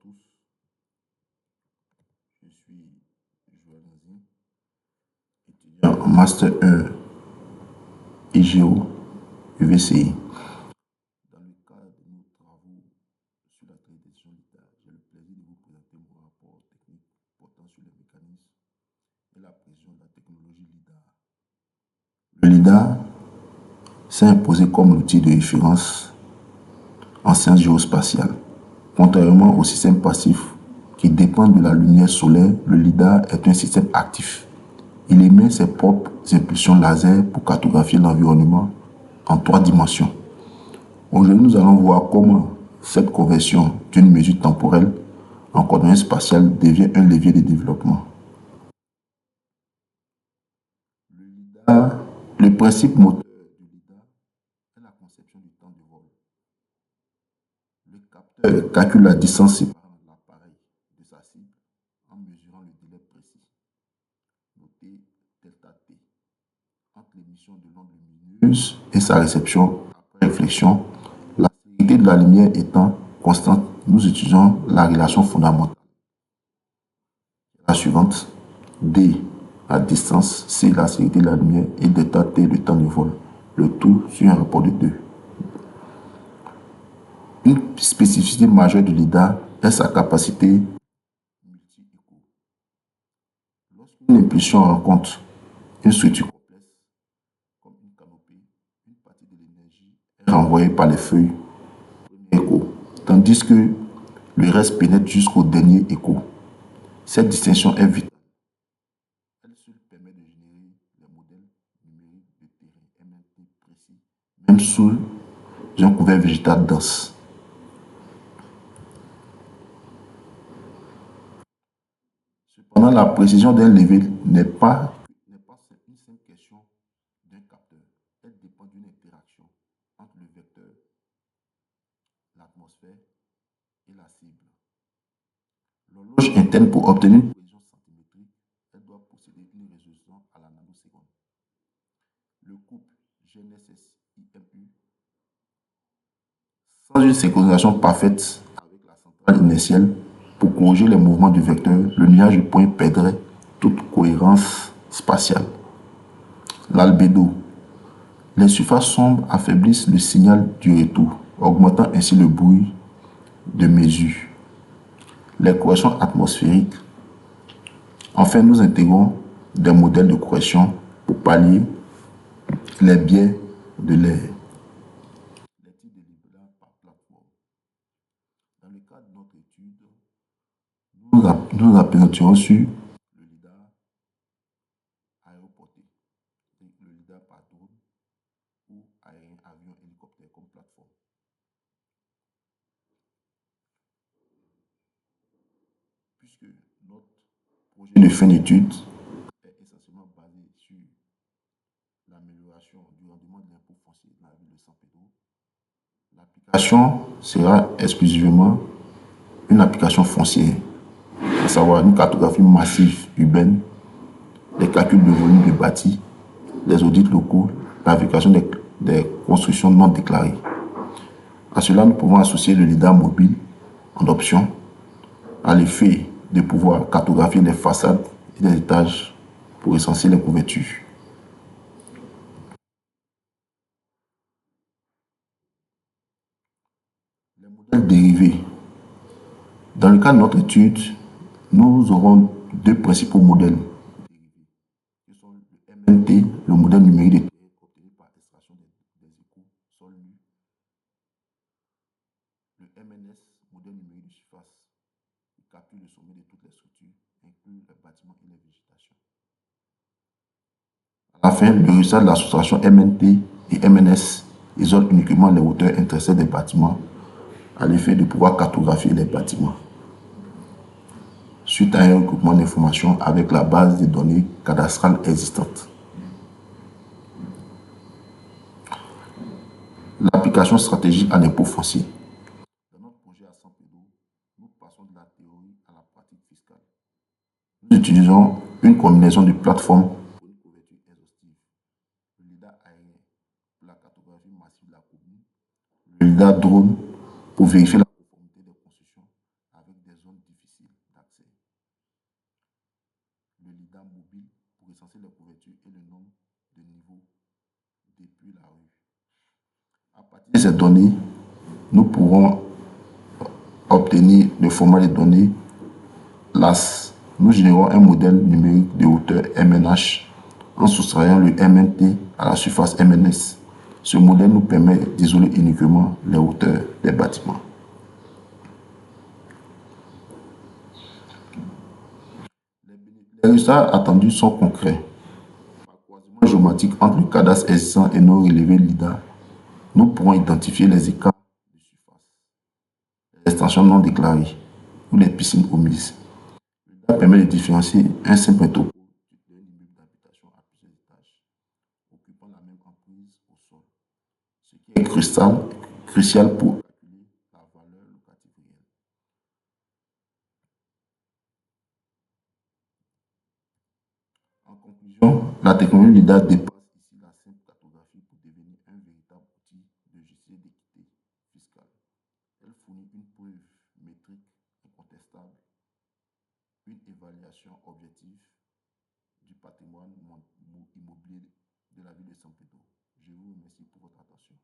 tous, je suis Joël Nazi, étudiant en Master 1 IGO UVCI. Dans le cadre de nos travaux sur la tradition littéraire, j'ai le plaisir de vous présenter mon rapport technique portant sur les mécanismes et la précision de la technologie LIDAR. Le LIDAR s'est imposé comme l'outil de référence en sciences géospatiales. Contrairement au système passif qui dépend de la lumière solaire, le LIDAR est un système actif. Il émet ses propres impulsions laser pour cartographier l'environnement en 3 dimensions. Aujourd'hui, nous allons voir comment cette conversion d'une mesure temporelle en coordonnées spatiales devient un levier de développement. Le principe moteur du LIDAR est la conception du temps de vol. Le capteur calcule la distance séparant l'appareil de sa cible en mesurant le délai précis, noté delta t, entre l'émission de l'onde lumineuse et sa réception après réflexion. La célérité de la lumière étant constante, nous utilisons la relation fondamentale. La suivante, d la distance, c la célérité de la lumière et delta t le temps de vol. Le tout sur un rapport de 2. Une spécificité majeure du LIDAR est sa capacité multi-écho. Lorsqu'une impulsion rencontre une structure complexe, comme une canopée, une partie de l'énergie est renvoyée par les feuilles premier écho, tandis que le reste pénètre jusqu'au dernier écho. Cette distinction est vitale. Elle seule permet de générer les modèles numériques de terrain MLT précis, même sous un couvert végétal dense. Cependant, la précision d'un levier n'est pas une simple question d'un capteur. Elle dépend d'une interaction entre le vecteur, l'atmosphère et la cible. L'horloge interne, pour obtenir une précision centimétrique, elle doit posséder une résolution à la nanoseconde. Le couple GNSS-IMU, sans une synchronisation parfaite avec la centrale inertielle pour corriger les mouvements du vecteur, le nuage de points perdrait toute cohérence spatiale. L'albédo. Les surfaces sombres affaiblissent le signal du retour, augmentant ainsi le bruit de mesure. Les corrections atmosphériques. Enfin, nous intégrons des modèles de correction pour pallier les biais de l'air. Les types de LIDAR par plateforme. Dans le cadre de notre étude, nous appréhenderons sur le LIDAR aéroporté, le LIDAR par drone ou aérien, avion, hélicoptère comme plateforme. Puisque notre projet de fin d'étude est essentiellement basé sur l'amélioration du rendement de l'impôt foncier dans la ville de San Pedro, l'application sera exclusivement une application foncière, à savoir une cartographie massive urbaine, les calculs de volume de bâti, les audits locaux, la vérification des constructions non déclarées. À cela, nous pouvons associer le LIDAR mobile en option à l'effet de pouvoir cartographier les façades et les étages pour recenser les couvertures. Les modèles dérivés. Dans le cas de notre étude, nous aurons 2 principaux modèles dérivés, qui sont le MNT, le modèle numérique de terrain obtenu par extraction des échos sol nu, le MNS, modèle numérique de surface, qui capture le sommet de toutes les structures, inclut les bâtiments et les végétations. À la fin, le résultat de l'association MNT et MNS isole uniquement les hauteurs intersectes des bâtiments à l'effet de pouvoir cartographier les bâtiments suite à un regroupement d'informations avec la base de données cadastrales existantes. L'application stratégique à l'impôt foncier. Dans notre projet à San Pedro, nous passons de la théorie à la pratique fiscale. Nous utilisons une combinaison de plateformes pour une couverture exhaustive. Le LIDAR aérien pour la cartographie massive de la commune, le LIDAR drone pour vérifier la conformité des constructions avec des lidar mobile pour recenser les couvertures et le nombre de niveaux depuis la rue. À partir de ces données, nous pourrons obtenir le format des données LAS. Nous générons un modèle numérique de hauteur MNH en soustrayant le MNT à la surface MNS. Ce modèle nous permet d'isoler uniquement les hauteurs des bâtiments. Les résultats attendus sont concrets. Par croisement géométrique entre le cadastre existant et nos relevés LIDAR, nous pourrons identifier les écarts de surface, les extensions non déclarées ou les piscines omises. LIDAR permet de différencier un simple topo d'un immeuble d'habitation à plusieurs étages, occupant la même emprise au sol, ce qui est crucial pour calculer la valeur locative réelle. En conclusion, la technologie LIDAR dépasse ici la simple cartographie pour devenir un véritable outil de justice d'équité fiscale. Elle fournit une preuve métrique incontestable, une évaluation objective du patrimoine immobilier de la ville de San Pedro. Je vous remercie pour votre attention.